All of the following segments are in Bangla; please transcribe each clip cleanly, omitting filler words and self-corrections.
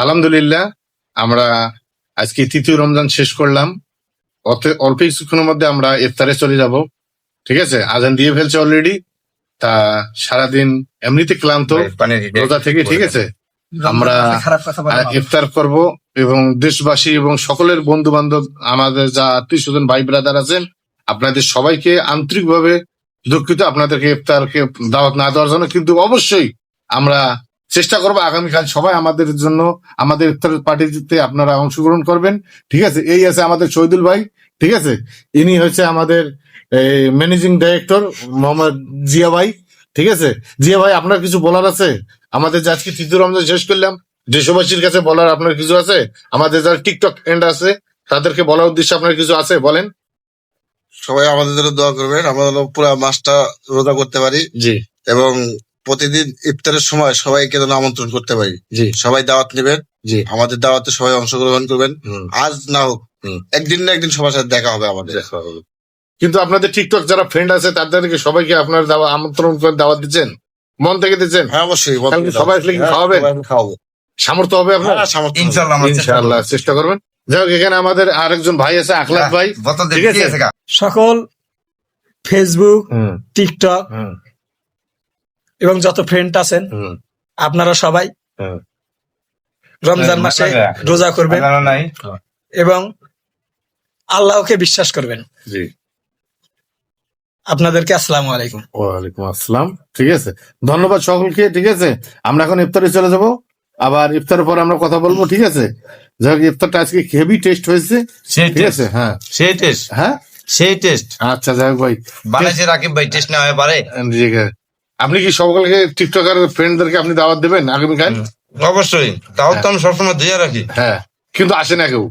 আলহামদুলিল্লাহ, আমরা আজকে তৃতীয় রমজান শেষ করলাম। অল্প কিছুক্ষণের মধ্যে আমরা ইফতারে চলে যাব। ঠিক আছে, আজান দিয়ে ফেলছে অলরেডি। তা সারাদিন এমনিতে ক্লান্ত রোজা থেকে, ঠিক আছে, আমরা ইফতার করব এবং দেশবাসী এবং সকলের বন্ধু বান্ধব, আমাদের যা আত্মীয় স্বজন ভাই ব্রাদার আছেন, আপনাদের সবাইকে আন্তরিকভাবে দুঃখিত আপনাদেরকে ইফতারকে দাওয়াত না দেওয়ার জন্য। কিন্তু অবশ্যই আমরা চেষ্টা করবো আগামীকাল সবাই আমাদের জন্য আমাদের ইফতার পার্টিতে আপনারা অংশগ্রহণ করবেন। ঠিক আছে, এই আছে আমাদের শহীদুল ভাই। ঠিক আছে, ইনি হচ্ছে আমাদের ম্যানেজিং ডাইরেক্টর মোহাম্মদ জিয়া ভাই। ঠিক আছে, জিয়া ভাই, আপনার কিছু বলার আছে? আমাদের যে আজকে তৃতীয় রমজান শেষ করলাম, দেশবাসীর কাছে বলার আপনার কিছু আছে? আমাদের যারা টিকটক এন্ড আছে তাদেরকে বলার উদ্দেশ্যে আপনার কিছু আছে, বলেন। সবাই আমাদের জন্য দোয়া করবেন, আমরা যেন পুরো মাসটা রোজা করতে পারি। জি। এবং প্রতিদিন ইফতারের সময় সবাইকে যেন আমন্ত্রণ করতে পারি। জি। সবাই দাওয়াত নেবেন। জি। আমাদের দাওয়াতে সবাই অংশগ্রহণ করবেন। আজ না হোক একদিন না একদিন সবার সাথে দেখা হবে আমাদের। কিন্তু আপনাদের টিকটক যারা ফ্রেন্ড আছে তাদেরকে সবাইকে আপনার আমন্ত্রণ করে দাওয়াত দিচ্ছেন, মন থেকে দিচ্ছেন? হ্যাঁ, অবশ্যই। সবাই আসলে কি খাওয়াবেন? খাওয়াবো। সামর্থ্য হবে আপনার? ইনশাআল্লাহ চেষ্টা করবেন। যাই হোক, এখানে আমাদের আরেকজন ভাই আছে, আখলাক ভাই। ঠিক আছে, সকল ফেসবুক, টিকটক এবং যত ফ্রেন্ড আছেন আপনারা সবাই রমজান মাসে রোজা করবেন এবং আল্লাহকে বিশ্বাস করবেন। জি। আপনাদেরকে আসসালামু আলাইকুম। ওয়ালাইকুম আসসালাম। ঠিক আছে, ধন্যবাদ সকলকে। ঠিক আছে, আমরা এখন ইফতারে চলে যাব, আবার ইফতারের পর আমরা কথা বলবো। ঠিক আছে, যাই হোক, ইফতারটা আজকে হেভি টেস্ট হয়েছে। ঠিক আছে, হ্যাঁ সেই টেস্ট, হ্যাঁ সেই টেস্ট। আচ্ছা, যাই হোক ভাই, বানাইছে রাকিব ভাই, টেস্ট না হয়ে পারে। আপনি কি সকলকে টিকটকার ফ্রেন্ডদেরকে আপনি দাওয়াত দেবেন আগামীকাল? অবশ্যই, তাও তো আমি সবসময় দিয়ে রাখি। হ্যাঁ, কিন্তু আসে না কেউ।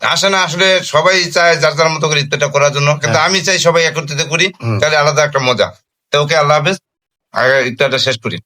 আসে না, আসলে সবাই চায় যার যার মতো করে ইফতারটা করার জন্য, কিন্তু আমি চাই সবাই একত্রিত করি, তাহলে আলাদা একটা মজা। তো ওকে, আল্লাহ হাফেজ, ইফতারটা শেষ করি।